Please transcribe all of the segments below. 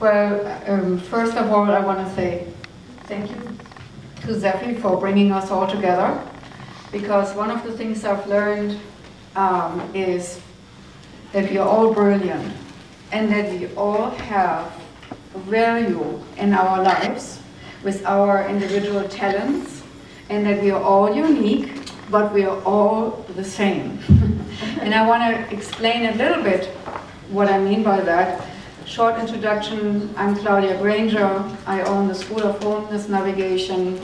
Well, first of all, I want to say thank you to Zephy for bringing us all together, because one of the things I've learned is that we are all brilliant and that we all have value in our lives with our individual talents, and that we are all unique, but we are all the same. And I want to explain a little bit what I mean by that. Short introduction, I'm Claudia Granger. I own the School of Oneness Navigation.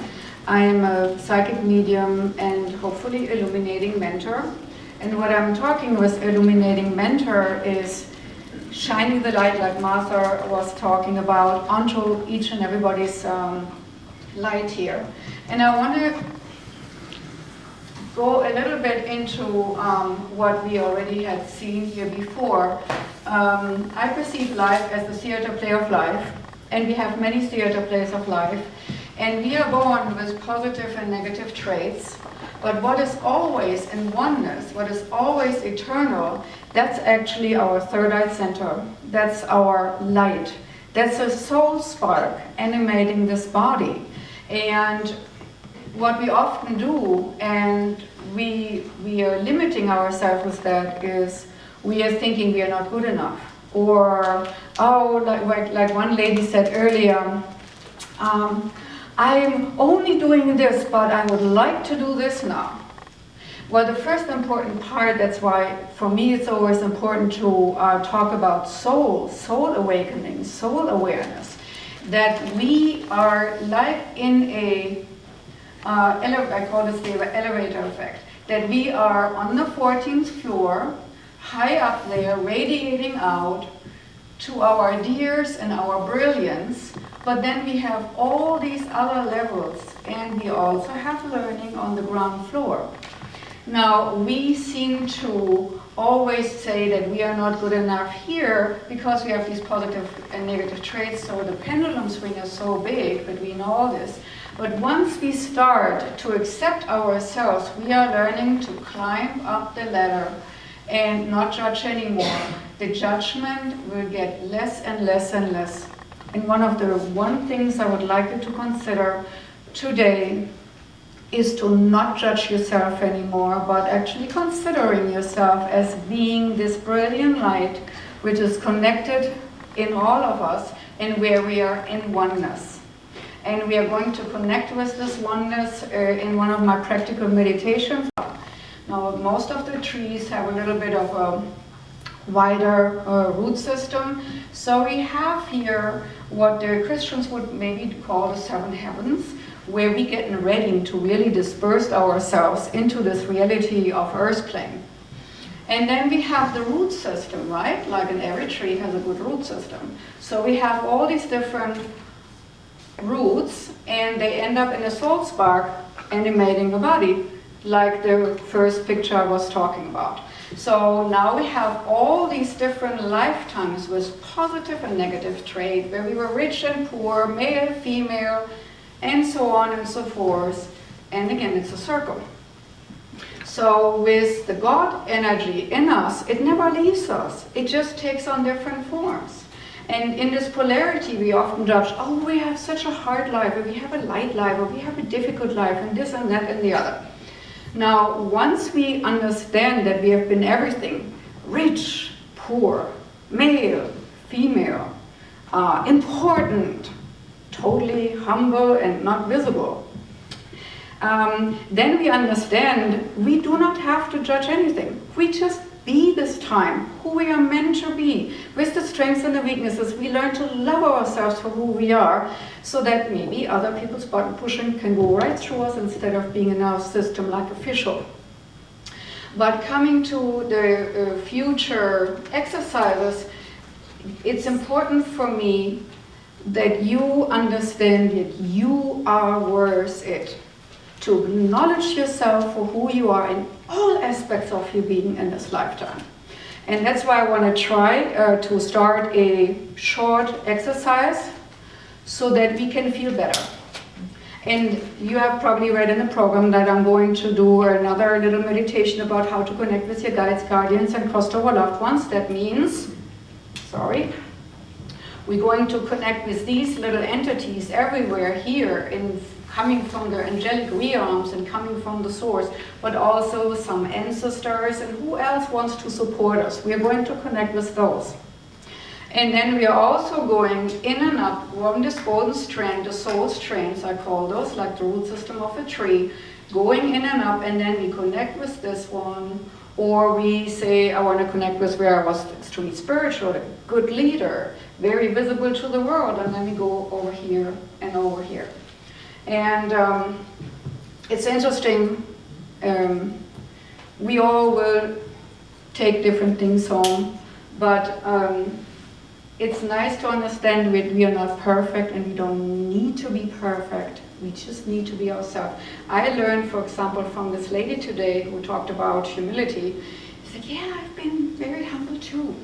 I am a psychic medium and hopefully illuminating mentor. And what I'm talking with illuminating mentor is shining the light, like Martha was talking about, onto each and everybody's light here. And I want to go a little bit into what we already had seen here before. I perceive life as the theater play of life, and we have many theater plays of life, and we are born with positive and negative traits. But what is always in oneness, what is always eternal, that's actually our third eye center. That's our light. That's a soul spark animating this body. And what we often do, and we are limiting ourselves with that, is we are thinking we are not good enough. Or, oh, like one lady said earlier, I'm only doing this, but I would like to do this now. Well, the first important part, that's why for me it's always important to talk about soul awakening, soul awareness, that we are like in a, I call this the elevator effect, that we are on the 14th floor, high up there, radiating out to our ideas and our brilliance, but then we have all these other levels, and we also have learning on the ground floor. Now, we seem to always say that we are not good enough here because we have these positive and negative traits, so the pendulum swing is so big between all this. But once we start to accept ourselves, we are learning to climb up the ladder and not judge anymore. The judgment will get less and less and less. And one things I would like you to consider today is to not judge yourself anymore, but actually considering yourself as being this brilliant light which is connected in all of us and where we are in oneness. And we are going to connect with this oneness in one of my practical meditations. Now, most of the trees have a little bit of a wider root system. So we have here what the Christians would maybe call the seven heavens, where we get ready to really disperse ourselves into this reality of earth plane. And then we have the root system, right? Like in every tree has a good root system. So we have all these different roots, and they end up in a soul spark animating the body, like the first picture I was talking about. So now we have all these different lifetimes with positive and negative trait, where we were rich and poor, male, female, and so on and so forth. And again, it's a circle. So with the God energy in us, it never leaves us. It just takes on different forms. And in this polarity, we often judge, oh, we have such a hard life, or we have a light life, or we have a difficult life, and this and that and the other. Now, once we understand that we have been everything, rich, poor, male, female, important, totally humble and not visible, then we understand we do not have to judge anything. We just be this time who we are meant to be. With the strengths and the weaknesses, we learn to love ourselves for who we are, so that maybe other people's button pushing can go right through us instead of being in our system like official. But coming to the future exercises, it's important for me that you understand that you are worth it. To acknowledge yourself for who you are in all aspects of your being in this lifetime. And that's why I want to try to start a short exercise so that we can feel better. And you have probably read in the program that I'm going to do another little meditation about how to connect with your guides, guardians, and cross over loved ones. That means, We're going to connect with these little entities everywhere here, coming from the angelic realms and coming from the source, but also some ancestors and who else wants to support us. We are going to connect with those. And then we are also going in and up from this golden strand, the soul strands, I call those, like the root system of a tree, going in and up, and then we connect with this one, or we say, I want to connect with where I was extremely spiritual, a good leader, very visible to the world, and then we go over here and over here. And it's interesting, we all will take different things home, but it's nice to understand we are not perfect and we don't need to be perfect. We just need to be ourselves. I learned, for example, from this lady today who talked about humility. She said, yeah, I've been very humble too,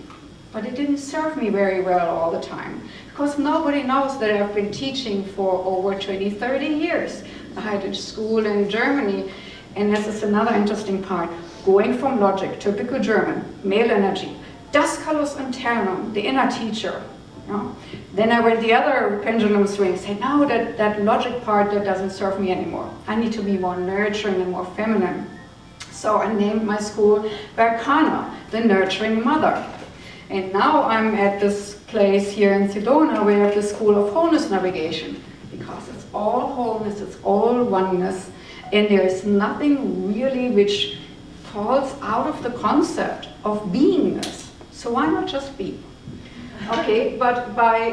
but it didn't serve me very well all the time. Because nobody knows that I've been teaching for over 20, 30 years. I had a school in Germany, and this is another interesting part. Going from logic, typical German, male energy, das Kalus Internum, the inner teacher. You know? Then I went the other pendulum swing, said, no, that logic part, that doesn't serve me anymore. I need to be more nurturing and more feminine. So I named my school Berkana, the nurturing mother. And now I'm at this place here in Sedona where I have the School of Wholeness Navigation, because it's all wholeness, it's all oneness, and there is nothing really which falls out of the concept of beingness. So why not just be? Okay, but by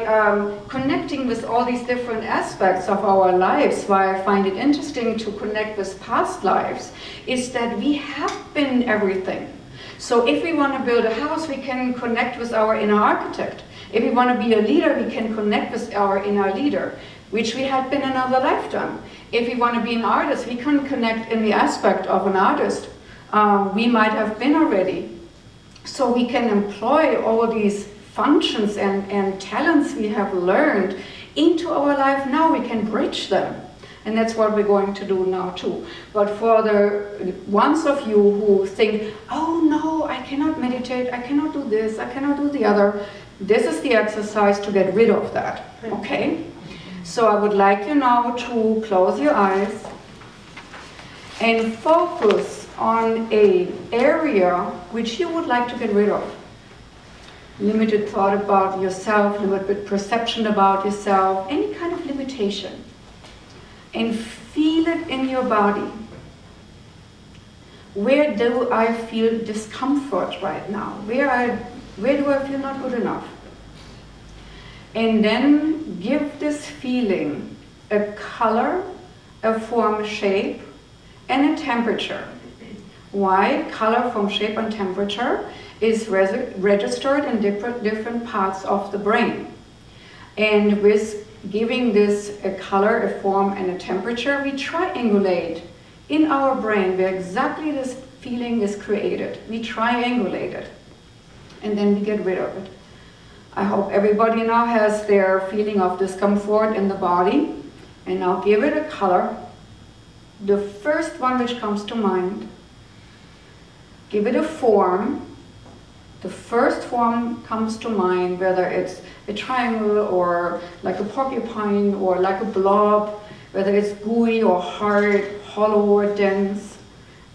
connecting with all these different aspects of our lives, why I find it interesting to connect with past lives, is that we have been everything. So if we want to build a house, we can connect with our inner architect. If we want to be a leader, we can connect with our inner leader, which we had been in another lifetime. If we want to be an artist, we can connect in the aspect of an artist. We might have been already. So we can employ all these functions and talents we have learned into our life now. We can bridge them. And that's what we're going to do now too. But for the ones of you who think, oh no, I cannot meditate, I cannot do this, I cannot do the other, this is the exercise to get rid of that, okay? So I would like you now to close your eyes and focus on an area which you would like to get rid of. Limited thought about yourself, limited perception about yourself, any kind of limitation. And feel it in your body. Where do I feel discomfort right now? Where do I feel not good enough? And then give this feeling a color, a form, shape, and a temperature. Why? Color, form, shape, and temperature is registered in different parts of the brain. And with giving this a color, a form, and a temperature, we triangulate in our brain where exactly this feeling is created. We triangulate it, and then we get rid of it. I hope everybody now has their feeling of discomfort in the body, and now give it a color, the first one which comes to mind. Give it a form. The first form comes to mind, whether it's a triangle or like a porcupine or like a blob, whether it's gooey or hard, hollow or dense.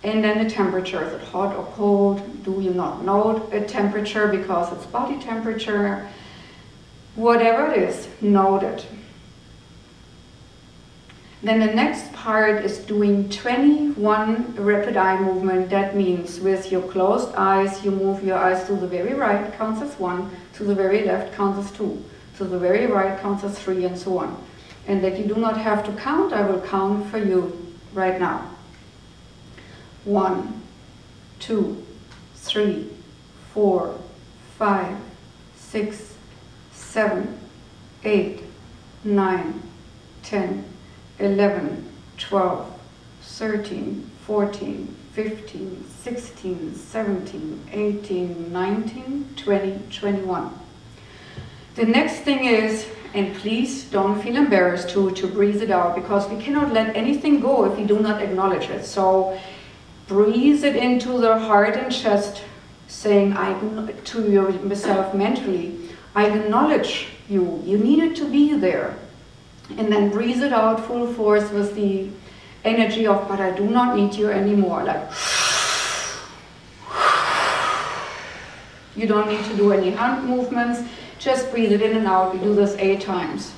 And then the temperature, is it hot or cold? Do you not know a temperature because it's body temperature? Whatever it is, note it. Then the next part is doing 21 rapid eye movement. That means with your closed eyes, you move your eyes to the very right, counts as 1, to the very left, counts as 2, to the very right, counts as 3, and so on. And that you do not have to count, I will count for you right now. 1, 2, 3, 4, 5, 6, 7, 8, 9, 10, 11, 12, 13, 14, 15, 16, 17, 18, 19, 20, 21. The next thing is, and please don't feel embarrassed to breathe it out, because we cannot let anything go if we do not acknowledge it. So breathe it into the heart and chest, saying to yourself mentally, I acknowledge you. You need it to be there. And then breathe it out full force with the energy of, but I do not need you anymore. Like, you don't need to do any hand movements. Just breathe it in and out. We do this 8 times.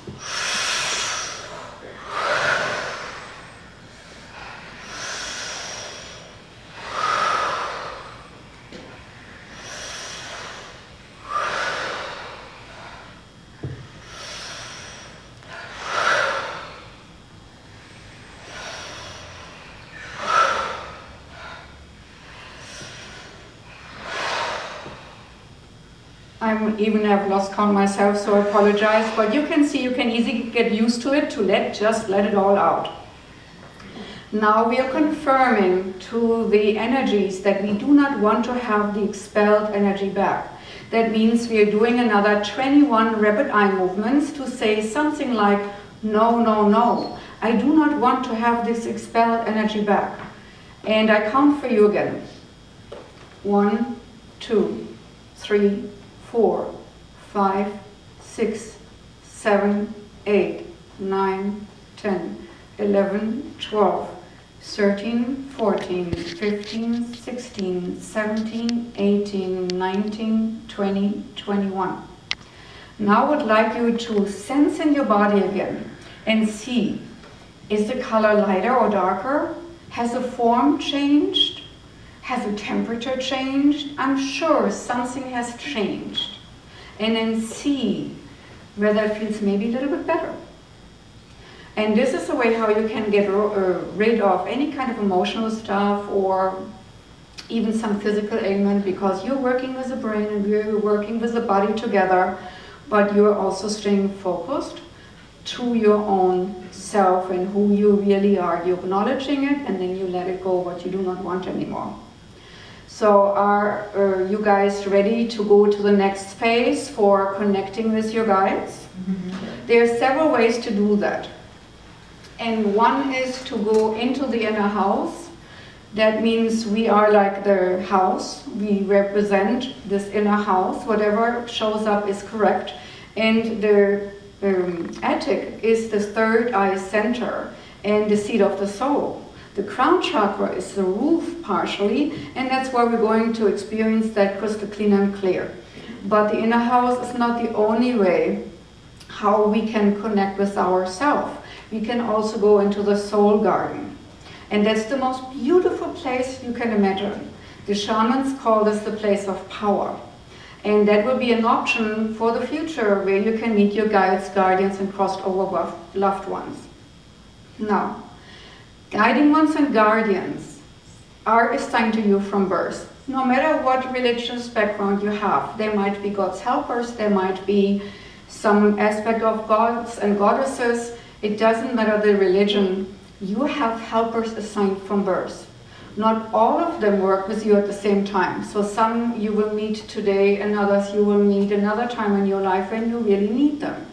I even have lost count myself, so I apologize. But you can see, you can easily get used to it, to just let it all out. Now we are confirming to the energies that we do not want to have the expelled energy back. That means we are doing another 21 rapid eye movements to say something like, no, no, no. I do not want to have this expelled energy back. And I count for you again. 1, 2, 3, 4, 5, 6, 7, 8, 9, 10, 11, 12, 13, 14, 15, 16, 17, 18, 19, 20, 21. Now I would like you to sense in your body again and see, is the color lighter or darker? Has the form changed? Has the temperature changed? I'm sure something has changed. And then see whether it feels maybe a little bit better. And this is the way how you can get rid of any kind of emotional stuff or even some physical ailment, because you're working with the brain and we're working with the body together, but you're also staying focused to your own self and who you really are. You're acknowledging it, and then you let it go what you do not want anymore. So are you guys ready to go to the next phase for connecting with your guides? Mm-hmm. There are several ways to do that. And one is to go into the inner house. That means we are like the house. We represent this inner house. Whatever shows up is correct. And the attic is the third eye center and the seat of the soul. The crown chakra is the roof partially, and that's why we're going to experience that crystal clean and clear. But the inner house is not the only way how we can connect with ourselves. We can also go into the soul garden. And that's the most beautiful place you can imagine. The shamans call this the place of power. And that will be an option for the future where you can meet your guides, guardians, and crossed over loved ones. Now, guiding ones and guardians are assigned to you from birth. No matter what religious background you have, they might be God's helpers, there might be some aspect of gods and goddesses. It doesn't matter the religion. You have helpers assigned from birth. Not all of them work with you at the same time. So some you will meet today and others you will meet another time in your life when you really need them.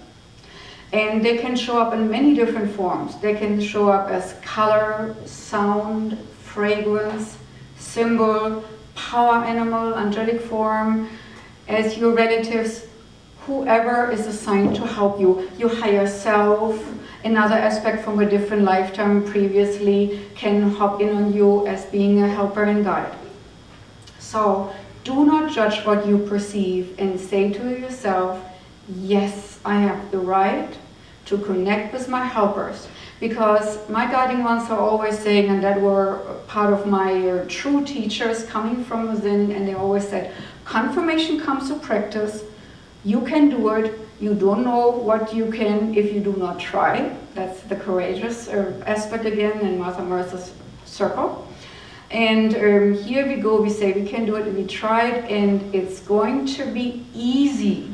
And they can show up in many different forms. They can show up as color, sound, fragrance, symbol, power animal, angelic form, as your relatives, whoever is assigned to help you. Your higher self, another aspect from a different lifetime previously, can hop in on you as being a helper and guide. So do not judge what you perceive and say to yourself, yes, I have the right to connect with my helpers, because my guiding ones are always saying, and that were part of my true teachers coming from within, and they always said, confirmation comes to practice. You can do it. You don't know what you can if you do not try. That's the courageous aspect again in Mother Mercy's circle. And here we go, we say we can do it, and we try it, and it's going to be easy.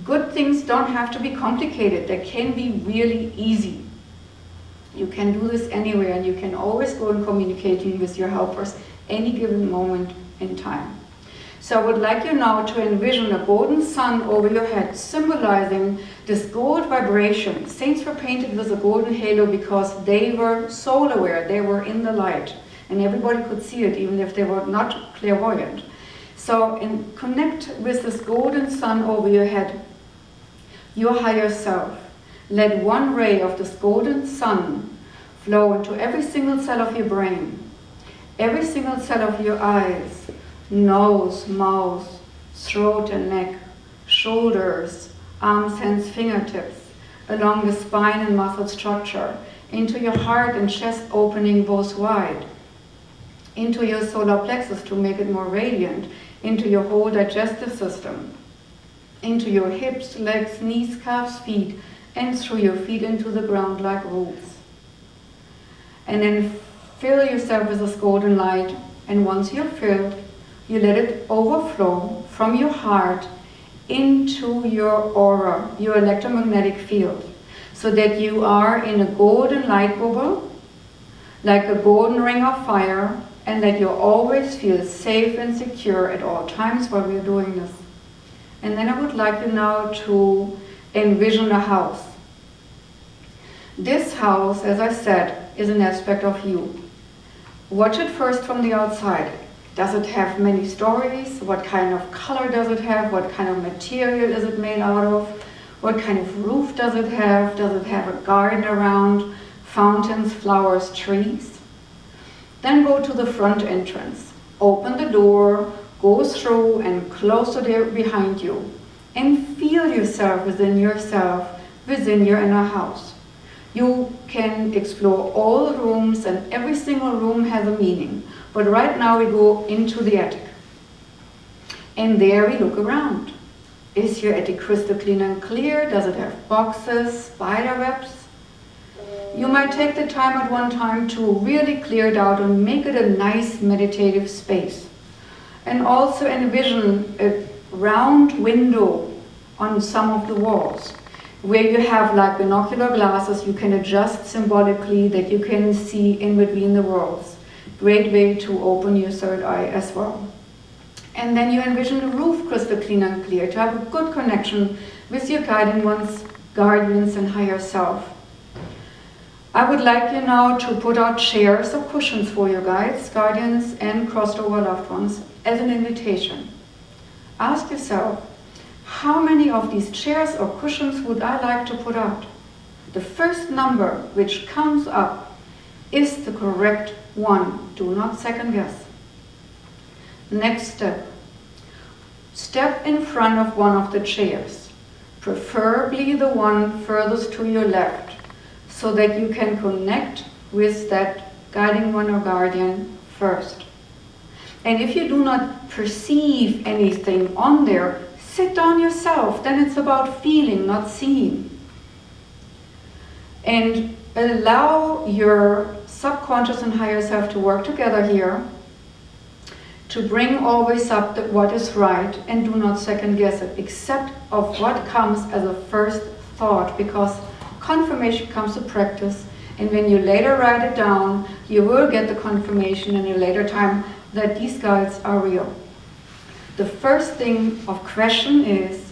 Good things don't have to be complicated. They can be really easy. You can do this anywhere, and you can always go and communicating with your helpers any given moment in time. So I would like you now to envision a golden sun over your head, symbolizing this gold vibration. Saints were painted with a golden halo because they were soul aware, they were in the light, and everybody could see it even if they were not clairvoyant. So connect with this golden sun over your head your higher self. Let one ray of this golden sun flow into every single cell of your brain, every single cell of your eyes, nose, mouth, throat and neck, shoulders, arms, hands, fingertips, along the spine and muscle structure, into your heart and chest opening both wide, into your solar plexus to make it more radiant, into your whole digestive system, into your hips, legs, knees, calves, feet, and through your feet into the ground like roots. And then fill yourself with this golden light, and once you're filled, you let it overflow from your heart into your aura, your electromagnetic field, so that you are in a golden light bubble, like a golden ring of fire, and that you always feel safe and secure at all times while we're doing this. And then I would like you now to envision a house. This house, as I said, is an aspect of you. Watch it first from the outside. Does it have many stories? What kind of color does it have? What kind of material is it made out of? What kind of roof does it have? Does it have a garden around? Fountains, flowers, trees? Then go to the front entrance. Open the door, go through and close the door behind you. And feel yourself, within your inner house. You can explore all the rooms, and every single room has a meaning. But right now we go into the attic. And there we look around. Is your attic crystal clean and clear? Does it have boxes, spider webs? You might take the time at one time to really clear it out and make it a nice meditative space. And also envision a round window on some of the walls, where you have like binocular glasses you can adjust symbolically that you can see in between the worlds. Great way to open your third eye as well. And then you envision the roof crystal clean and clear to have a good connection with your guiding ones, guardians, and higher self. I would like you now to put out chairs or cushions for your guides, guardians, and crossed over loved ones as an invitation. Ask yourself, how many of these chairs or cushions would I like to put out? The first number which comes up is the correct one. Do not second guess. Next step. Step in front of one of the chairs, preferably the one furthest to your left, so that you can connect with that guiding one or guardian first. And if you do not perceive anything on there, sit down yourself. Then it's about feeling, not seeing. And allow your subconscious and higher self to work together here to bring always up what is right, and do not second guess it, except of what comes as a first thought, because confirmation comes to practice, and when you later write it down, you will get the confirmation in a later time that these guides are real. The first thing of question is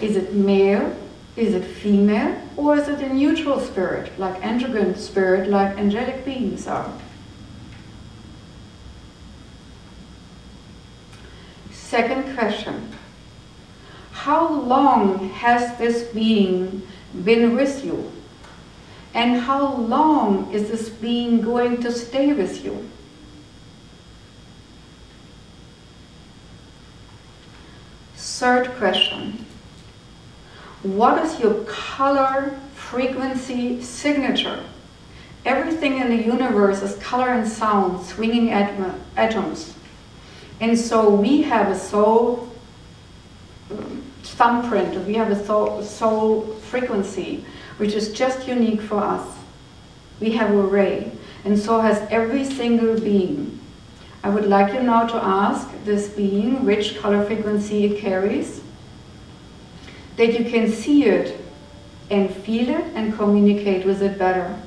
it male, is it female, or is it a neutral spirit, like androgen spirit, like angelic beings are? Second question, how long has this being been with you? And how long is this being going to stay with you? Third question, what is your color frequency signature? Everything in the universe is color and sound, swinging atoms. And so we have a soul thumbprint, we have a soul frequency, which is just unique for us. We have a ray, and so has every single being. I would like you now to ask this being which color frequency it carries, that you can see it and feel it and communicate with it better.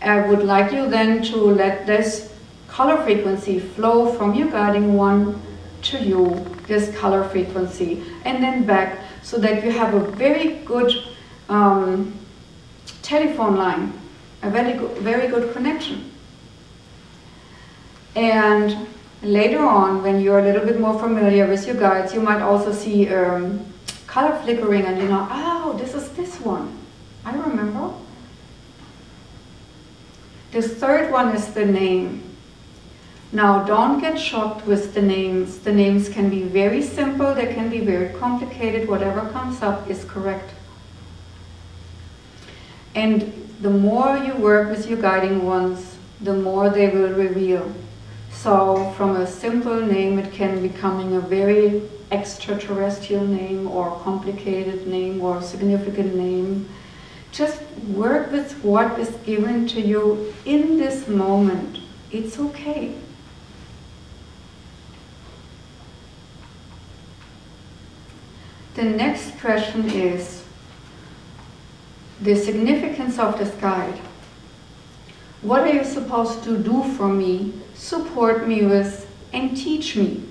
I would like you then to let this color frequency flow from your guiding one to you, this color frequency, and then back, so that you have a very good telephone line, a very good connection. And later on, when you're a little bit more familiar with your guides, you might also see color flickering and you know, oh, this is this one. I remember. The third one is the name. Now don't get shocked with the names. The names can be very simple, they can be very complicated. Whatever comes up is correct. And the more you work with your guiding ones, the more they will reveal. So from a simple name it can becoming a very extraterrestrial name or complicated name or significant name. Just work with what is given to you in this moment. It's okay. The next question is the significance of this guide. What are you supposed to do for me, support me with, and teach me?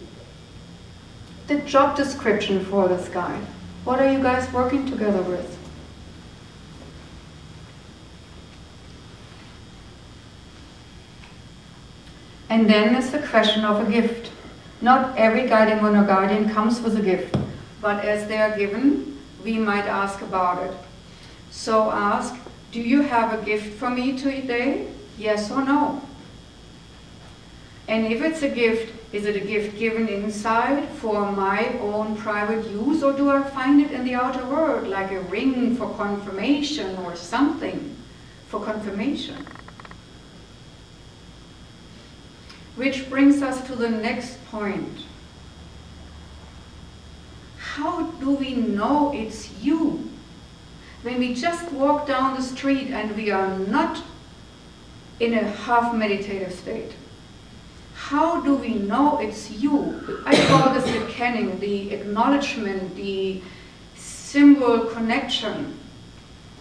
The job description for this guide. What are you guys working together with? And then is the question of a gift. Not every guiding one or guardian comes with a gift, but as they are given, we might ask about it. So ask, do you have a gift for me today? Yes or no? And if it's a gift, is it a gift given inside for my own private use, or do I find it in the outer world, like a ring for confirmation or something for confirmation? Which brings us to the next point. How do we know it's you? When we just walk down the street and we are not in a half meditative state. How do we know it's you? I call this the kenning, the acknowledgement, the symbol connection.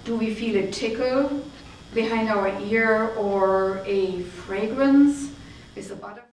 Do we feel a tickle behind our ear or a fragrance? Is a butterfly?